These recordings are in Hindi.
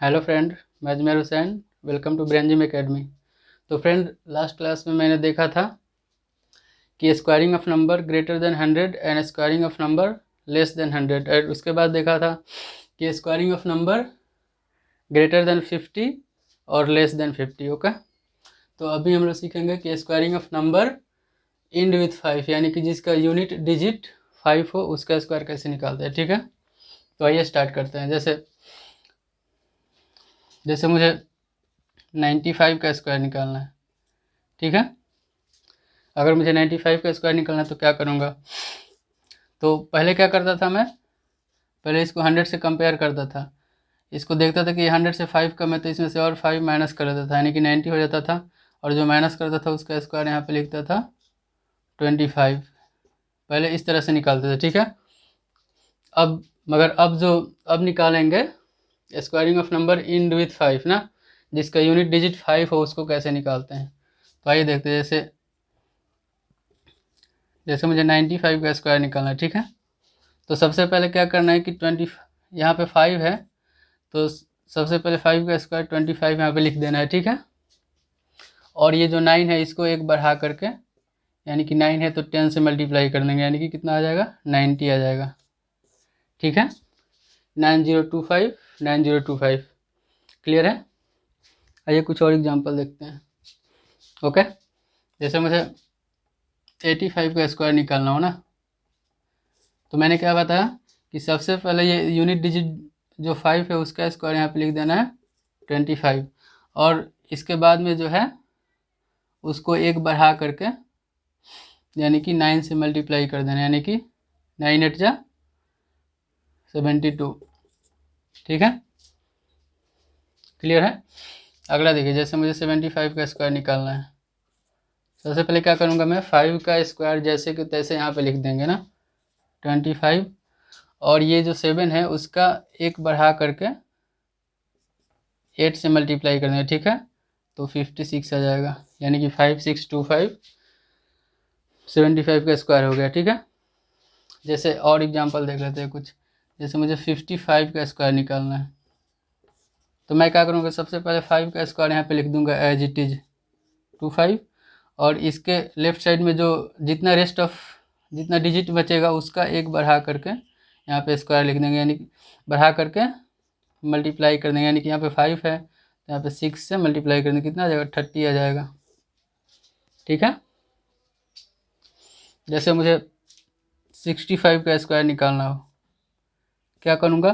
हेलो फ्रेंड, मैं अजमेर हुसैन। वेलकम टू ब्रेंजिम एकेडमी। तो फ्रेंड, लास्ट क्लास में मैंने देखा था कि squaring of number greater than 100 and squaring of number less than 100, और उसके बाद देखा था कि squaring of number greater than 50 और लेस देन 50। ओके, तो अभी हम लोग सीखेंगे कि squaring of number end with 5, यानी कि जिसका यूनिट डिजिट 5 हो उसका स्क्वायर कैसे निकालते हैं। ठीक है, तो आइए स्टार्ट करते हैं। जैसे मुझे 95 का स्क्वायर निकालना है। ठीक है, अगर मुझे 95 का स्क्वायर निकालना है तो क्या करूँगा। तो पहले क्या करता था मैं, पहले इसको 100 से कंपेयर करता था। इसको देखता था कि 100 से 5 कम है तो इसमें से और 5 माइनस कर देता था, यानी कि 90 हो जाता था। और जो माइनस करता था उसका स्क्वायर यहाँ पे लिखता था 25। पहले इस तरह से निकालते थे। ठीक है, अब निकालेंगे squaring of number end with 5 ना, जिसका यूनिट डिजिट 5 हो उसको कैसे निकालते हैं। तो आइए देखते हैं। जैसे मुझे 95 का स्क्वायर निकालना है। ठीक है, तो सबसे पहले क्या करना है कि 20, यहाँ पे 5 है तो सबसे पहले 5 का स्क्वायर 25 यहाँ पे लिख देना है। ठीक है, और ये जो 9 है इसको एक बढ़ा करके, यानी कि 9 है तो 10 से मल्टीप्लाई कर देंगे, यानी कि कितना आ जाएगा, 90 आ जाएगा। ठीक है, 9025 9025। क्लियर है। आइए कुछ और एग्जांपल देखते हैं। ओके, जैसे मुझे 85 का स्क्वायर निकालना हो ना, तो मैंने क्या बताया कि सबसे पहले ये यूनिट डिजिट जो 5 है उसका स्क्वायर यहाँ पे लिख देना है 25, और इसके बाद में जो है उसको एक बढ़ा करके, यानी कि 9 से मल्टीप्लाई कर देना, यानी कि 9 8 जा 72। ठीक है, क्लियर है। अगला देखिए, जैसे मुझे 75 का स्क्वायर निकालना है। सबसे पहले क्या करूँगा मैं, 5 का स्क्वायर जैसे कि तैसे यहाँ पे लिख देंगे ना 25, और ये जो 7 है उसका एक बढ़ा करके 8 से मल्टीप्लाई कर देंगे। ठीक है, तो 56 आ जाएगा, यानी कि 5625 75 का स्क्वायर हो गया। ठीक है, जैसे और एग्जांपल देख लेते हैं कुछ। जैसे मुझे 55 का स्क्वायर निकालना है, तो मैं क्या करूँगा, सबसे पहले 5 का स्क्वायर यहाँ पे लिख दूंगा एज इट इज 25, और इसके लेफ्ट साइड में जो जितना डिजिट बचेगा उसका एक बढ़ा करके यहाँ पे स्क्वायर लिख देंगे, यानी कि बढ़ा करके मल्टीप्लाई कर देंगे, यानी कि यहाँ पे 5 है तो यहाँ पे 6 से मल्टीप्लाई कर देंगे, कितना आ जाएगा, 30 आ जाएगा। ठीक है, जैसे मुझे 65 का स्क्वायर निकालना हो, क्या करूँगा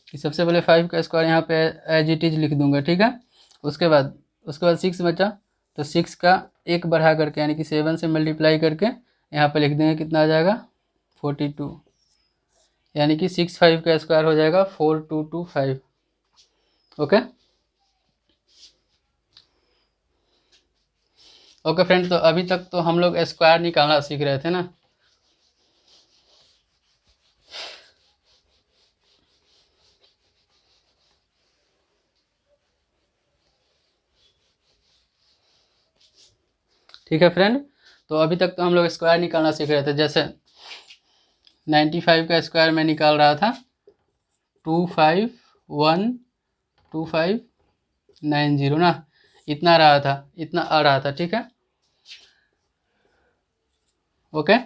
कि सबसे पहले 5 का स्क्वायर यहाँ पे एज इट इज लिख दूंगा। ठीक है, उसके बाद 6 बचा तो 6 का एक बढ़ा करके, यानी कि 7 से मल्टीप्लाई करके यहाँ पे लिख देंगे, कितना आ जाएगा, 42, यानी कि 65 का स्क्वायर हो जाएगा 4225। ओके ओके फ्रेंड, तो अभी तक तो हम लोग स्क्वायर निकालना सीख रहे थे ना। ठीक है फ्रेंड, तो अभी तक तो हम लोग स्क्वायर निकालना सीख रहे थे। जैसे 95 का स्क्वायर मैं निकाल रहा था 2512590 ना, इतना आ रहा था। ठीक है, ओके,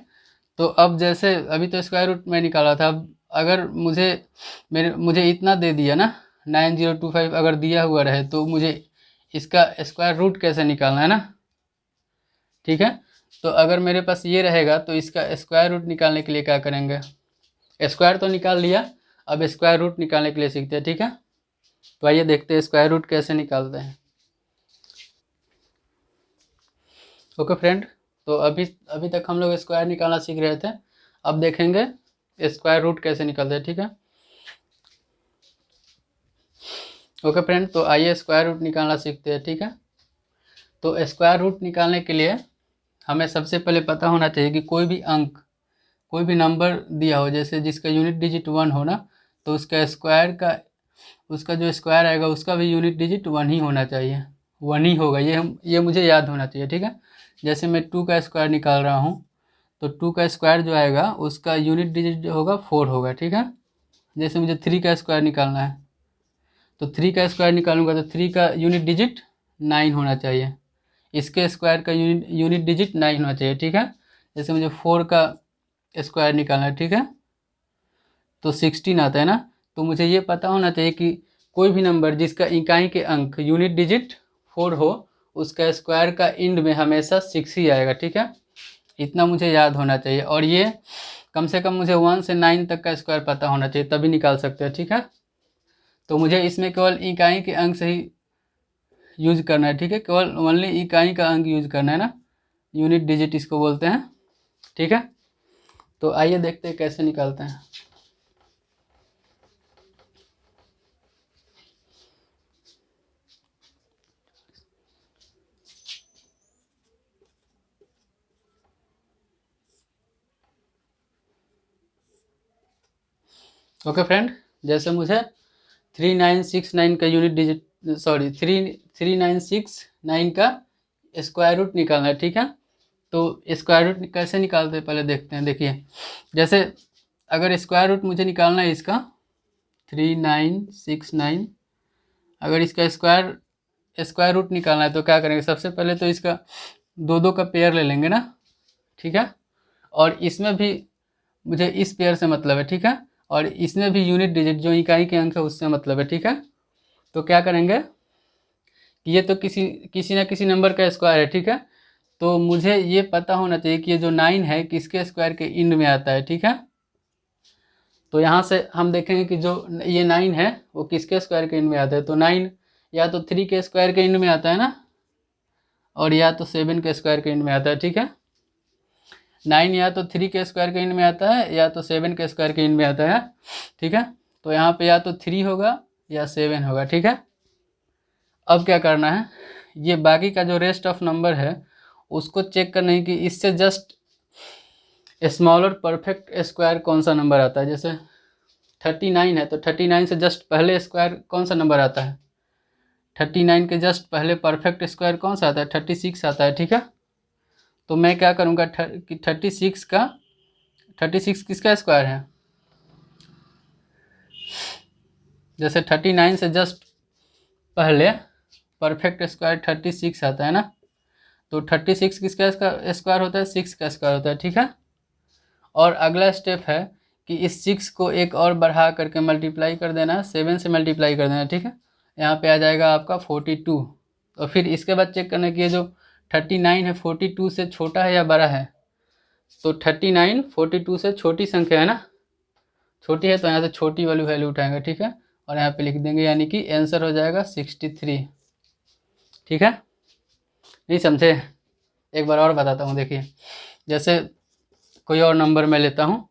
तो अब जैसे अभी तो स्क्वायर रूट में निकाला था, अब अगर मुझे इतना दे दिया ना, 9025 अगर दिया हुआ रहे तो मुझे इसका स्क्वायर रूट कैसे निकालना है ना। ठीक है, तो अगर मेरे पास ये रहेगा तो इसका स्क्वायर रूट निकालने के लिए क्या करेंगे, स्क्वायर तो निकाल लिया, अब स्क्वायर रूट निकालने के लिए सीखते हैं। ठीक है, तो आइए देखते हैं स्क्वायर रूट कैसे निकालते हैं। ओके फ्रेंड, तो अभी तक हम लोग स्क्वायर निकालना सीख रहे थे, अब देखेंगे स्क्वायर रूट कैसे निकलते हैं। ठीक है, ओके फ्रेंड, तो आइए स्क्वायर रूट निकालना सीखते हैं। ठीक है, तो स्क्वायर रूट निकालने के लिए हमें सबसे पहले पता होना चाहिए कि कोई भी नंबर दिया हो, जैसे जिसका यूनिट डिजिट 1 हो ना, तो उसका जो स्क्वायर आएगा उसका भी यूनिट डिजिट 1 ही होना चाहिए, 1 ही होगा, ये मुझे याद होना चाहिए। ठीक है, जैसे मैं 2 का स्क्वायर निकाल रहा हूँ, तो 2 का स्क्वायर जो आएगा उसका यूनिट डिजिट जो होगा 4 होगा। ठीक है, जैसे मुझे 3 का स्क्वायर निकालना है, तो 3 का स्क्वायर निकालूंगा तो 3 का यूनिट डिजिट 9 होना चाहिए, इसके स्क्वायर का यूनिट डिजिट 9 होना चाहिए, ठीक है। जैसे मुझे 4 का स्क्वायर निकालना है, ठीक है, तो 16 आता है ना। तो मुझे ये पता होना चाहिए कि कोई भी नंबर जिसका इकाई के अंक यूनिट डिजिट 4 हो, उसका स्क्वायर का इंड में हमेशा 6 ही आएगा, ठीक है। इतना मुझे याद होना चाहिए, और ये कम से कम मुझे 1 से 9 तक का स्क्वायर पता होना चाहिए, तभी निकाल सकते हैं, ठीक है। तो मुझे इसमें केवल इकाई के अंक से ही यूज करना है, ठीक है, केवल ओनली इकाई का अंक यूज करना है ना, यूनिट डिजिट इसको बोलते हैं, ठीक है। तो आइए देखते हैं कैसे निकालते हैं। ओके फ्रेंड, जैसे मुझे 3969 का यूनिट डिजिट, सॉरी 3969 का स्क्वायर रूट निकालना है, ठीक है। तो स्क्वायर रूट कैसे निकालते हैं पहले देखते हैं। देखिए, जैसे अगर स्क्वायर रूट मुझे निकालना है इसका 3969, अगर इसका स्क्वायर रूट निकालना है तो क्या करेंगे, सबसे पहले तो इसका 2 का पेयर ले लेंगे ना, ठीक है। और इसमें भी मुझे इस पेयर से मतलब है, ठीक है, और इसमें भी यूनिट डिजिट जो इकाई के अंक है उससे मतलब है, ठीक है। तो क्या करेंगे कि ये तो किसी ना किसी नंबर का स्क्वायर है, ठीक है। तो मुझे ये पता होना चाहिए कि ये जो 9 है किसके स्क्वायर के इंड में आता है, ठीक है। तो यहाँ से हम देखेंगे कि जो ये 9 है वो किसके स्क्वायर के इंड में आता है। तो 9 या तो 3 के स्क्वायर के इंड में आता है ना, और या तो 7 के स्क्वायर के इंड में आता है, ठीक है। 9 या तो 3 के स्क्वायर के इंड में आता है या तो 7 के स्क्वायर के इंड में आता है, ठीक है। तो यहाँ पे या तो 3 होगा या 7 होगा, ठीक है। अब क्या करना है, ये बाकी का जो रेस्ट ऑफ नंबर है उसको चेक करना है कि इससे जस्ट स्मॉलर परफेक्ट स्क्वायर कौन सा नंबर आता है। जैसे 39 है तो 39 से जस्ट पहले स्क्वायर कौन सा नंबर आता है, 39 के जस्ट पहले परफेक्ट स्क्वायर कौन सा आता है, 36 आता है, ठीक है। तो मैं क्या करूँगा कि 36 किसका स्क्वायर है, जैसे 39 से जस्ट पहले परफेक्ट स्क्वायर 36 आता है ना, तो 36 किसका स्क्वायर होता है, 6 का स्क्वायर होता है, ठीक है। और अगला स्टेप है कि इस 6 को एक और बढ़ा करके मल्टीप्लाई कर देना है, 7 से मल्टीप्लाई कर देना, ठीक है। यहाँ पे आ जाएगा आपका 42। और फिर इसके बाद चेक करना कि ये जो 39 है 42 से छोटा है या बड़ा है। तो 39 42 से छोटी संख्या है ना, छोटी है तो यहाँ से छोटी वाली वैल्यू उठाएंगे, ठीक है, और यहाँ पे लिख देंगे, यानी कि आंसर हो जाएगा 63, ठीक है। नहीं समझे, एक बार और बताता हूँ। देखिए, जैसे कोई और नंबर मैं लेता हूँ,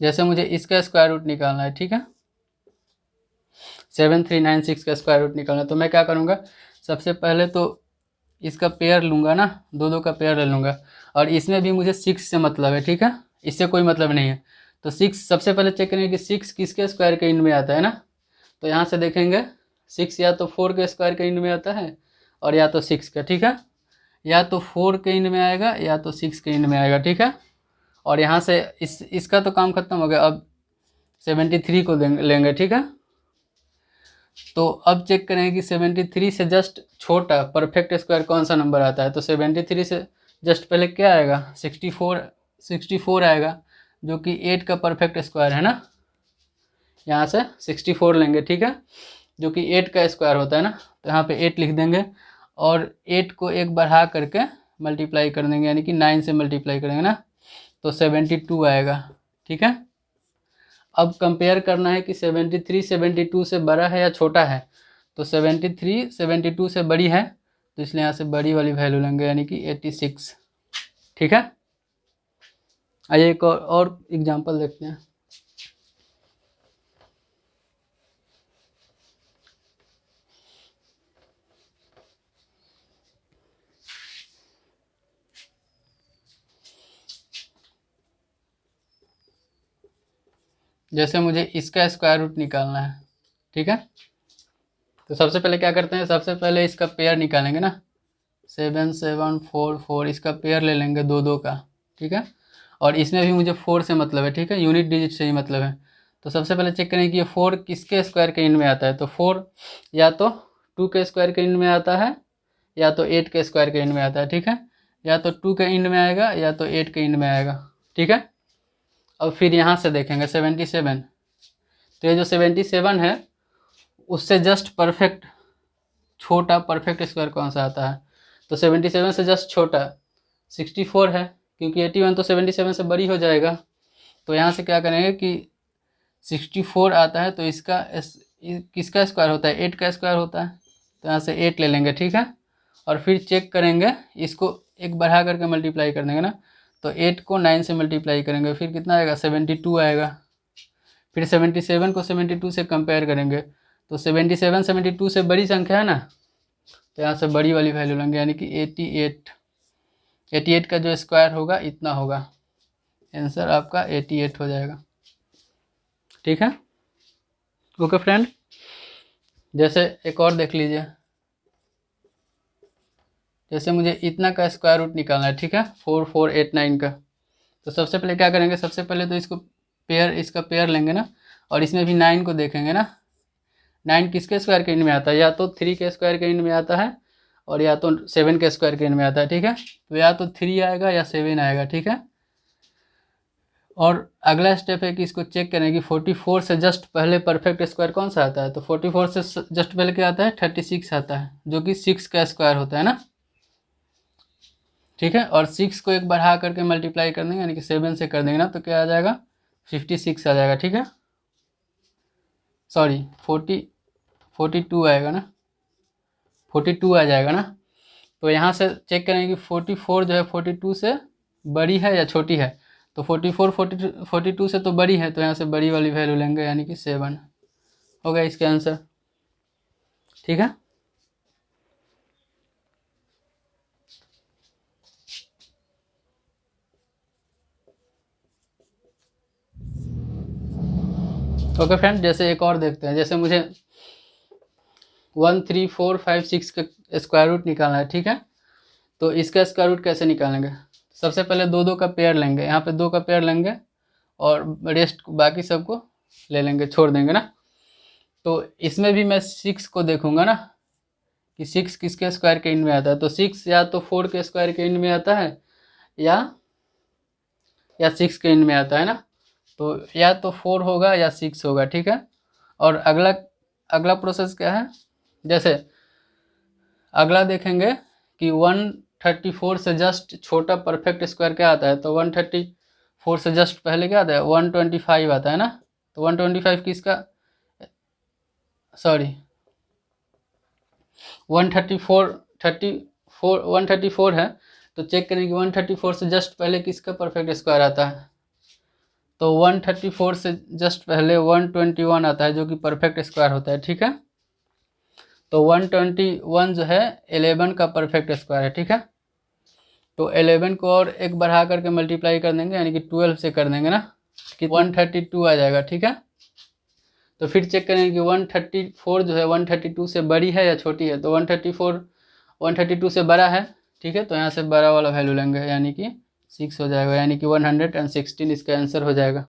जैसे मुझे इसका स्क्वायर रूट निकालना है, ठीक है, 7396 का स्क्वायर रूट निकालना है। तो मैं क्या करूँगा, सबसे पहले तो इसका पेयर लूँगा ना, 2 का पेयर ले लूँगा, और इसमें भी मुझे 6 से मतलब है, ठीक है, इससे कोई मतलब नहीं है। तो 6 सबसे पहले चेक करेंगे कि 6 किसके स्क्वायर के इंड में आता है ना। तो यहाँ से देखेंगे 6 या तो 4 के स्क्वायर के इंड में आता है और या तो 6 का, ठीक है, या तो 4 के इंड में आएगा या तो 6 के इंड में आएगा, ठीक है। और यहाँ से इसका तो काम खत्म हो गया, अब 73 को लेंगे, ठीक है। तो अब चेक करेंगे कि 73 से जस्ट छोटा परफेक्ट स्क्वायर कौन सा नंबर आता है। तो 73 से जस्ट पहले क्या आएगा, 64 आएगा, जो कि 8 का परफेक्ट स्क्वायर है ना। यहाँ से 64 लेंगे, ठीक है, जो कि 8 का स्क्वायर होता है ना। तो यहाँ पे 8 लिख देंगे और 8 को एक बढ़ा करके मल्टीप्लाई कर देंगे, यानी कि 9 से मल्टीप्लाई करेंगे ना, तो 72 आएगा, ठीक है। अब कंपेयर करना है कि 73 72 से बड़ा है या छोटा है। तो 73 72 से बड़ी है, तो इसलिए यहाँ से बड़ी वाली वैल्यू लेंगे, यानी कि 86, ठीक है। आइए एक और एग्जांपल देखते हैं। जैसे मुझे इसका स्क्वायर रूट निकालना है, ठीक है। तो सबसे पहले क्या करते हैं, सबसे पहले इसका पेयर निकालेंगे ना, 7 7 4 4, इसका पेयर ले लेंगे 2 का, ठीक है। और इसमें भी मुझे 4 से मतलब है, ठीक है, यूनिट डिजिट से ही मतलब है। तो सबसे पहले चेक करें कि ये 4 किसके स्क्वायर के इन में आता है। तो 4 या तो 2 के स्क्वायर के इन में आता है या तो 8 के स्क्वायर के इन में आता है, ठीक है, या तो 2 के इन में आएगा या तो 8 के इन में आएगा, ठीक है। अब फिर यहाँ से देखेंगे 77, तो ये जो 77 है उससे जस्ट परफेक्ट छोटा परफेक्ट स्क्वायर कौन सा आता है। तो 77 से जस्ट छोटा 64 है, क्योंकि 81 तो 77 से बड़ी हो जाएगा। तो यहाँ से क्या करेंगे कि 64 आता है तो इसका किसका स्क्वायर होता है, 8 का स्क्वायर होता है, तो यहाँ से 8 ले लेंगे, ठीक है। और फिर चेक करेंगे, इसको एक बढ़ा करके मल्टीप्लाई कर देंगे ना, तो 8 को 9 से मल्टीप्लाई करेंगे, फिर कितना आएगा 72 आएगा। फिर 77 को 72 से कंपेयर करेंगे, तो 77 72 से बड़ी संख्या है ना, तो यहाँ से बड़ी वाली वैल्यू लेंगे, यानी कि 88 का जो स्क्वायर होगा इतना होगा। आंसर आपका 88 हो जाएगा, ठीक है। ओके फ्रेंड, जैसे एक और देख लीजिए, जैसे मुझे इतना का स्क्वायर रूट निकालना है, ठीक है, 4489 का। तो सबसे पहले क्या करेंगे, सबसे पहले तो इसका पेयर लेंगे ना, और इसमें भी 9 को देखेंगे ना। 9 किसके स्क्वायर के इन में आता है, या तो 3 के स्क्वायर के इन में आता है और या तो 7 के स्क्वायर के इन में आता है, ठीक है। तो या तो 3 आएगा या 7 आएगा, ठीक है। और अगला स्टेप है कि इसको चेक करें कि 44 से जस्ट पहले परफेक्ट स्क्वायर कौन सा आता है। तो 44 से जस्ट पहले क्या आता है, 36 आता है, जो कि 6 का स्क्वायर होता है ना, ठीक है। और 6 को एक बढ़ा करके मल्टीप्लाई कर देंगे, यानी कि 7 से कर देंगे ना, तो क्या आ जाएगा 56 आ जाएगा, ठीक है। सॉरी 42 आएगा ना, 42 आ जाएगा ना। तो यहाँ से चेक करेंगे कि 44 जो है 42 से बड़ी है या छोटी है। तो 42 से तो बड़ी है, तो यहाँ से बड़ी वाली वैल्यू लेंगे, यानी कि 7 हो गया इसका आंसर, ठीक है। ओके फ्रेंड, जैसे एक और देखते हैं, जैसे मुझे 1 3 4 5 6 का स्क्वायर रूट निकालना है, ठीक है। तो इसका स्क्वायर रूट कैसे निकालेंगे, सबसे पहले 2 का पेयर लेंगे, यहाँ पे 2 का पेयर लेंगे और रेस्ट बाकी सबको ले लेंगे, छोड़ देंगे ना। तो इसमें भी मैं 6 को देखूंगा ना कि 6 किसके स्क्वायर के इन में आता है। तो 6 या तो 4 के स्क्वायर के इन में आता है या 6 के इन में आता है ना। तो या तो 4 होगा या 6 होगा, ठीक है। और अगला प्रोसेस क्या है, जैसे अगला देखेंगे कि 134 से जस्ट छोटा परफेक्ट स्क्वायर क्या आता है। तो 134 से जस्ट पहले क्या आता है, 125 आता है ना। तो 125 किसका, सॉरी 134 है। तो चेक करें कि 134 से जस्ट पहले किसका परफेक्ट स्क्वायर आता है। तो 134 से जस्ट पहले 121 आता है, जो कि परफेक्ट स्क्वायर होता है, ठीक है। तो 121 जो है 11 का परफेक्ट स्क्वायर है, ठीक है। तो 11 को और एक बढ़ा करके मल्टीप्लाई कर देंगे, यानी कि 12 से कर देंगे ना, कि 132 आ जाएगा, ठीक है। तो फिर चेक करेंगे कि 134 जो है 132 से बड़ी है या छोटी है। तो 132 से बड़ा है, ठीक है। तो यहाँ से बड़ा वाला वैल्यू लेंगे, यानी कि 6 हो जाएगा, यानी कि 116 इसका आंसर हो जाएगा।